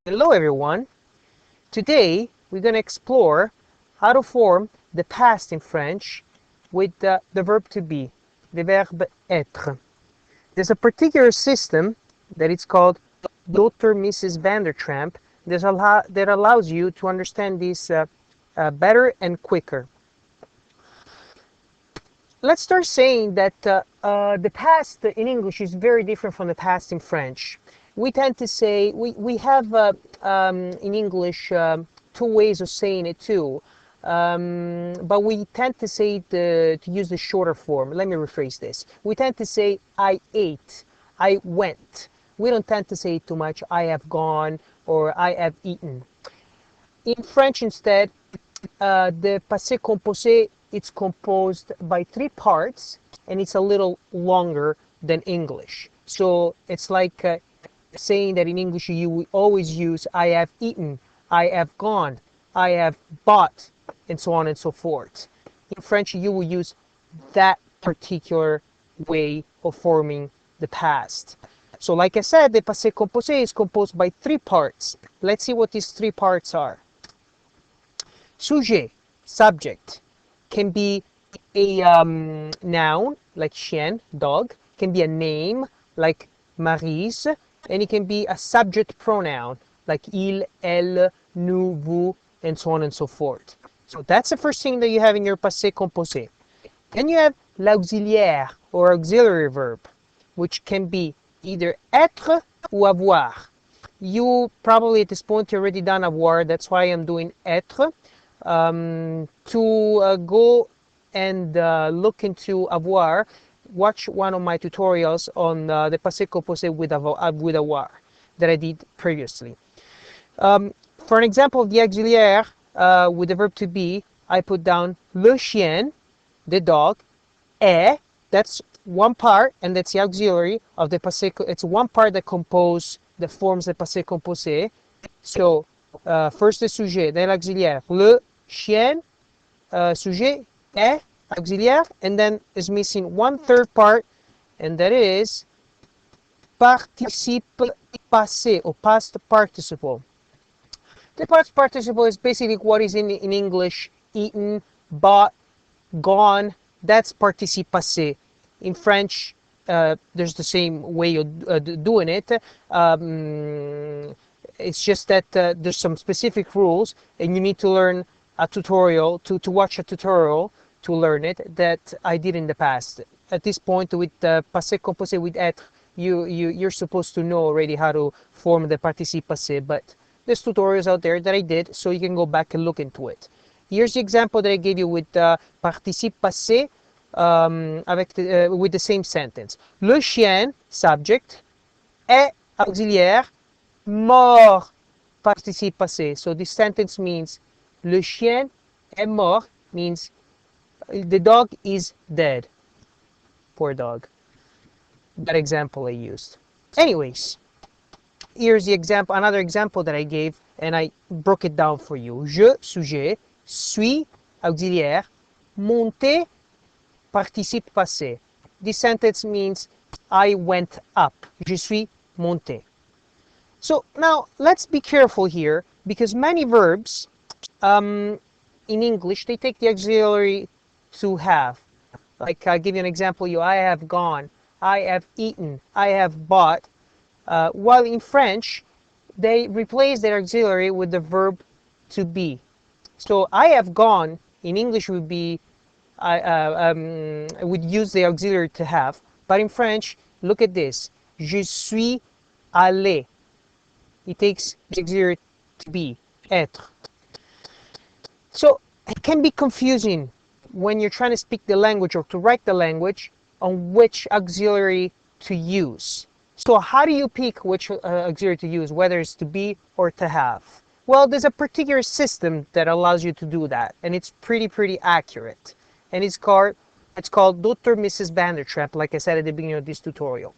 Hello everyone. Today we're going to explore how to form the past in French with the verb to be, the verb être. There's a particular system that it's called Dr.Mrs Vandertramp that allows you to understand this better and quicker. Let's start saying that the past in English is very different from the past in French. We tend to say, we have in English two ways of saying it too, but we tend to say to use the shorter form. Let me rephrase this. We tend to say I ate, I went. We don't tend to say too much I have gone or I have eaten. In French instead, the Passe Compose, it's composed by three parts and it's a little longer than English. So it's like saying that in English you will always use I have eaten, I have gone, I have bought, and so on and so forth. In French you will use that particular way of forming the past. So like I said, the Passé Composé is composed by three parts. Let's see what these three parts are. Sujet, subject, can be a noun like chien, dog, can be a name like Maryse, and it can be a subject pronoun like il, elle, nous, vous, and so on and so forth. So that's the first thing that you have in your passé composé. Then you have l'auxiliaire or auxiliary verb, which can be either être ou avoir. You probably at this point already done avoir, that's why I'm doing être. To go and look into avoir, watch one of my tutorials on the passé composé with avoir that I did previously. For an example of the auxiliaire with the verb to be, I put down le chien, the dog, est, that's one part, and that's the auxiliary of the passé. It's one part that forms the passé composé. So first the sujet, then l'auxiliaire, le chien, sujet, est, auxiliaire, and then is missing one third part, and that is participe passé or past participle. The past participle is basically what is in English: eaten, bought, gone. That's participe passé. In French, there's the same way of doing it. It's just that there's some specific rules, and you need to learn a tutorial to watch a tutorial to learn it that I did in the past. At this point, with passé composé with être, you're supposed to know already how to form the participe passé, but there's tutorials out there that I did, so you can go back and look into it. Here's the example that I gave you with participe passé with the same sentence. Le chien, subject, est auxiliaire, mort, participe passé. So this sentence means le chien est mort, means the dog is dead. Poor dog. That example I used. Anyways, here's the example, another example that I gave, and I broke it down for you. Je, sujet, suis, auxiliaire, monter, participe passé. This sentence means I went up. Je suis monté. So now let's be careful here, because many verbs in English, they take the auxiliary to have. Like I'll give you an example. I have gone, I have eaten, I have bought. While in French, they replace their auxiliary with the verb to be. So I have gone in English would be would use the auxiliary to have, but in French, look at this. Je suis allé. It takes the auxiliary to be, être. So it can be confusing when you're trying to speak the language or to write the language on which auxiliary to use. So how do you pick which auxiliary to use, whether it's to be or to have? Well, there's a particular system that allows you to do that, and it's pretty accurate. And it's called Dr.Mrs Vandertramp, like I said at the beginning of this tutorial.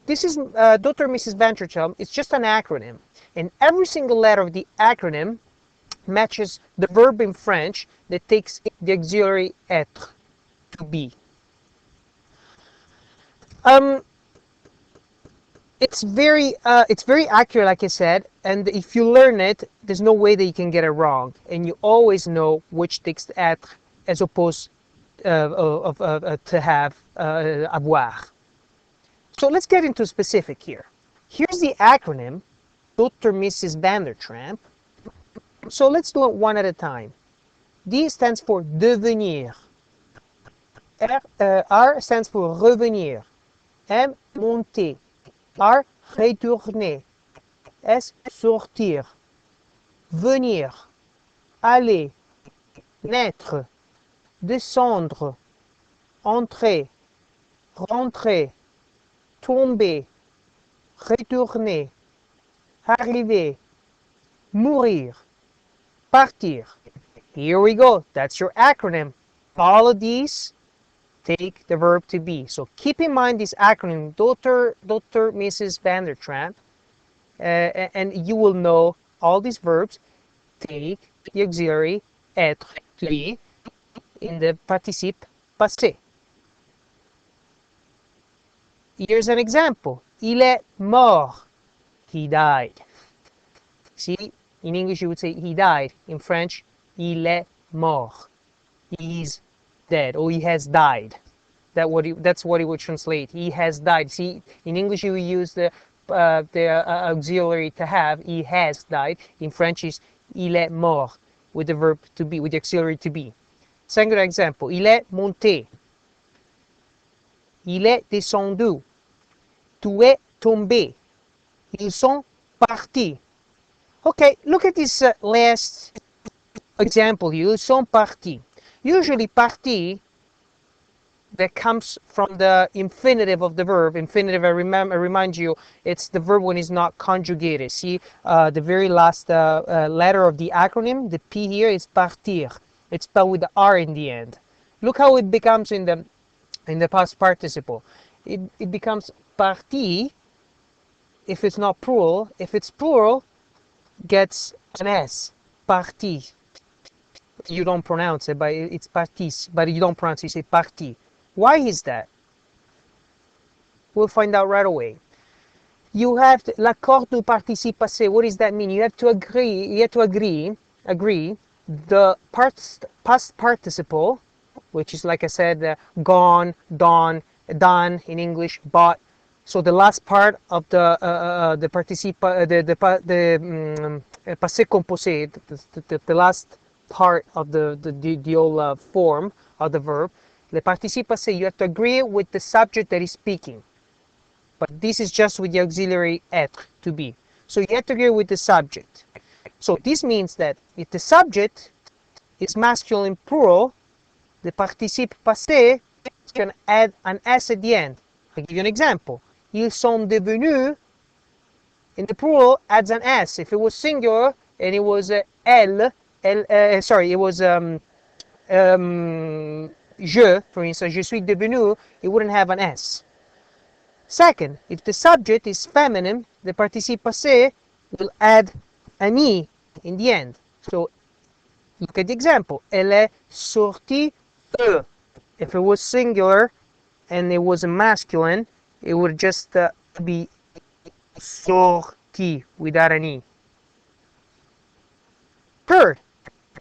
This is Dr.Mrs Vandertramp. It's just an acronym, and every single letter of the acronym matches the verb in French that takes the auxiliary être, to be. It's very accurate, like I said, And if you learn it, there's no way that you can get it wrong, and you always know which text être as opposed to have avoir. So let's get into specific here. Here's the acronym, Dr.Mrs Vandertramp. So let's do it one at a time. D stands for devenir. R stands for revenir. M, monter. R, retourner. S, sortir. Venir. Aller. Naître. Descendre. Entrer. Rentrer. Tomber. Retourner. Arriver. Mourir. Partir. Here we go. That's your acronym. All of these take the verb to be. So keep in mind this acronym, Dr.Mrs Vandertramp, and you will know all these verbs take the auxiliary être, to be, in the participe passé. Here's an example. Il est mort. He died. See, in English you would say he died. In French, il est mort. He's dead, or he has died. That's what it would translate. He has died. See, in English you use the auxiliary to have. He has died. In French is il est mort with the verb to be, with the auxiliary to be. Second example. Il est monté. Il est descendu. Tu es tombé. Ils sont partis. Okay, look at this last example here. Ils sont partis. Usually parti, that comes from the infinitive of the verb. Infinitive, I remind you, it's the verb when it's not conjugated. See, the very last letter of the acronym, the P here, is partir. It's spelled with the R in the end. Look how it becomes in the past participle. It becomes parti if it's not plural. If it's plural, gets an S. Parti. You don't pronounce it, but it's partis. But you don't pronounce it, you say parti. Why is that? We'll find out right away. You have l'accord du participe passé. What does that mean? You have to agree. You have to agree. The past participle, which is, like I said, gone, done in English, bought. So the last part of the participe, the passé composé, the last part of the old form of the verb, le participe passé, you have to agree with the subject that is speaking. But this is just with the auxiliary être, to be. So you have to agree with the subject. So this means that if the subject is masculine plural, the participe passé can add an S at the end. I'll give you an example. Ils sont devenus, in the plural, adds an S. If it was singular and it was elle, it was je, for instance, je suis devenu, it wouldn't have an S. Second, if the subject is feminine, the participe passé will add an E in the end. So look at the example. Elle est sortie de. If it was singular and it was a masculine, it would just be sortie without an E. Third,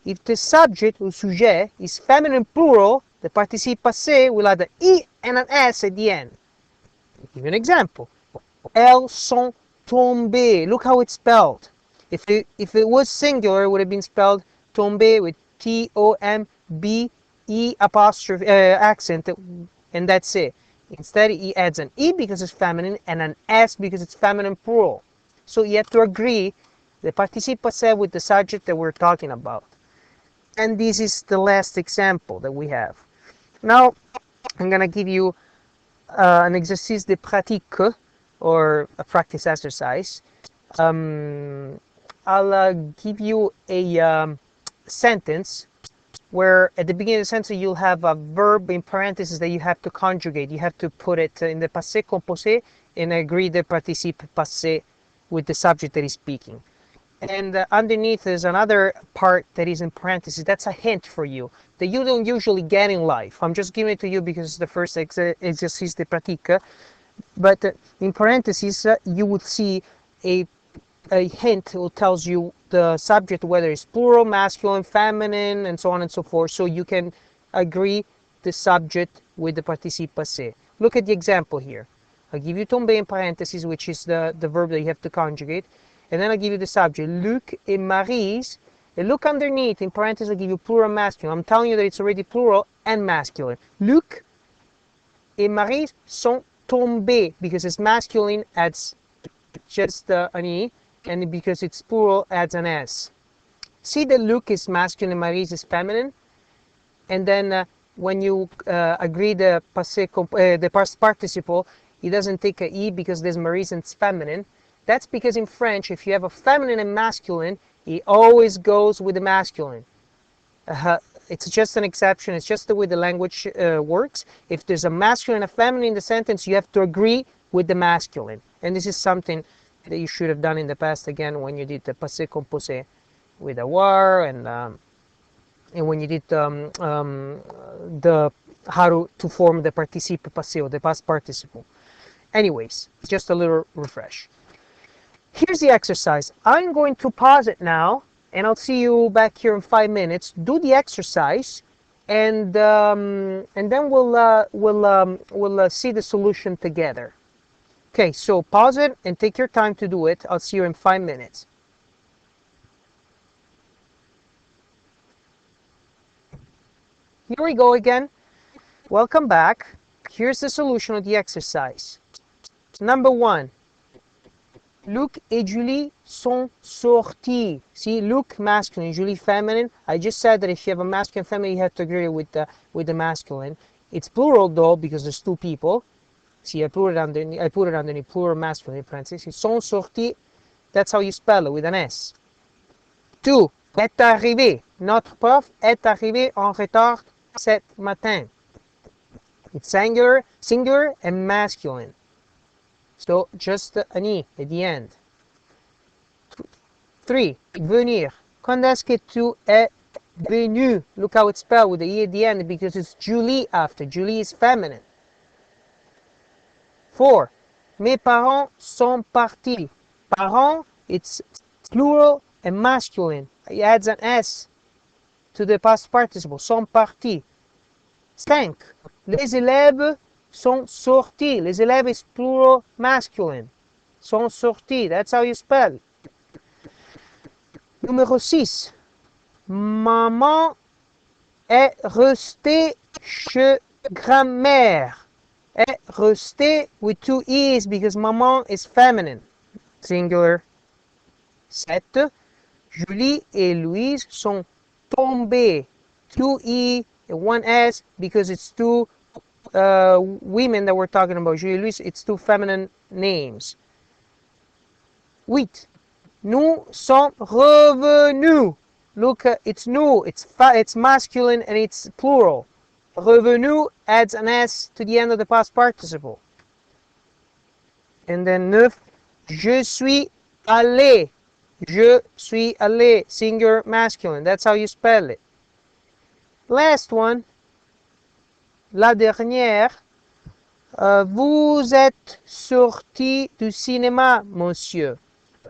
if the subject or sujet is feminine plural, the participe passé will add an E and an S at the end. I'll give you an example. Elles sont tombées. Look how it's spelled. If it was singular, it would have been spelled tombe with T-O-M-B-E apostrophe accent, and that's it. Instead, he adds an E because it's feminine and an S because it's feminine plural. So you have to agree the participe passé with the subject that we're talking about. And this is the last example that we have. Now, I'm going to give you an exercice de pratique, or a practice exercise. I'll give you a sentence where at the beginning of the sentence you'll have a verb in parentheses that you have to conjugate. You have to put it in the passé composé and agree the participe passé with the subject that is speaking. And underneath is another part that is in parentheses. That's a hint for you that you don't usually get in life. I'm just giving it to you because it's the first exercice de pratique. But in parentheses, you would see a a hint who tells you the subject, whether it's plural, masculine, feminine, and so on and so forth, so you can agree the subject with the participe passé. Look at the example here. I'll give you tomber in parentheses, which is the verb that you have to conjugate, and then I'll give you the subject, Luc et Maryse, and look underneath, in parentheses, I'll give you plural masculine. I'm telling you that it's already plural and masculine. Luc et Maryse sont tombés, because it's masculine, adds just an E, and because it's plural, adds an S. See that Luc is masculine and Maryse is feminine, and then when you agree the past participle, it doesn't take a E because there's Maryse and it's feminine. That's because in French, if you have a feminine and masculine, it always goes with the masculine. It's just an exception. It's just the way the language works. If there's a masculine and a feminine in the sentence, you have to agree with the masculine. And this is something that you should have done in the past, again, when you did the Passe Compose with avoir, and when you did the how to form the participe passé, or the past participle. Anyways, just a little refresh. Here's the exercise. I'm going to pause it now, and I'll see you back here in 5 minutes. Do the exercise, and then we'll see the solution together. Okay, so pause it and take your time to do it. I'll see you in 5 minutes. Here we go again. Welcome back. Here's the solution of the exercise. Number 1. Luc et Julie sont sortis. See, Luc masculine, Julie feminine. I just said that if you have a masculine and feminine, you have to agree with the masculine. It's plural though, because there's two people. See, I put it underneath plural masculine in parentheses. Sont sortis. That's how you spell it, with an S. 2. Est arrivé. Notre prof est arrivé en retard cet matin. It's singular and masculine. So just an E at the end. 3. Venir. Quand est-ce que tu es venu? Look how it's spelled with the E at the end, because it's Julie after. Julie is feminine. 4. Mes parents sont partis. Parents, it's plural and masculine. It adds an S to the past participle. Sont partis. 5. Les élèves sont sortis. Les élèves is plural masculine. Sont sortis. That's how you spell it. Numéro 6. Maman est restée chez grand-mère. Est restée with 2 E's because maman is feminine. Singular. 7. Julie et Louise sont tombées. 2 E and 1 S because it's 2 women that we're talking about. Julie et Louise, it's 2 feminine names. 8. Nous sommes revenus. Look, it's nous. It's masculine and it's plural. Revenu adds an S to the end of the past participle. And then 9. Je suis allé. Je suis allé. Singular masculine. That's how you spell it. Last one. La dernière. Vous êtes sorti du cinéma, monsieur.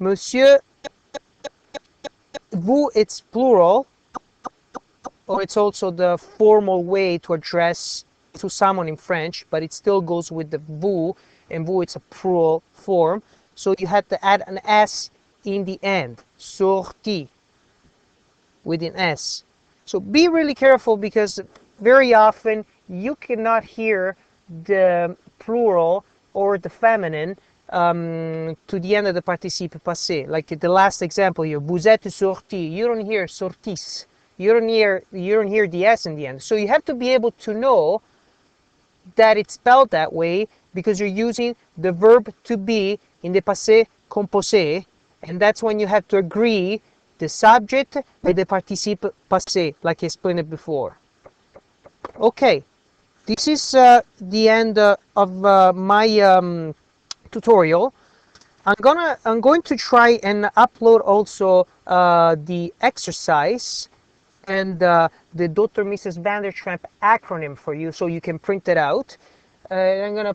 Monsieur, vous, it's plural, or it's also the formal way to address to someone in French, but it still goes with the vous, and vous, it's a plural form. So you have to add an S in the end. Sorti, with an S. So be really careful, because very often you cannot hear the plural or the feminine to the end of the participe passé. Like the last example here, vous êtes sorti. You don't hear sortis. You don't hear the S in the end. So you have to be able to know that it's spelled that way, because you're using the verb to be in the passé composé, and that's when you have to agree the subject with the participe passé, like I explained it before. Okay, this is the end of my tutorial. I'm going to try and upload also the exercise and the Dr.Mrs Vandertramp acronym for you, so you can print it out. I'm gonna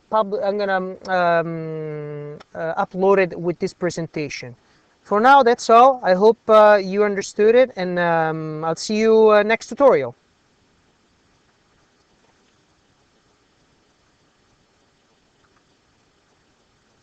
upload it with this presentation. For now, that's all. I hope you understood it, and I'll see you next tutorial.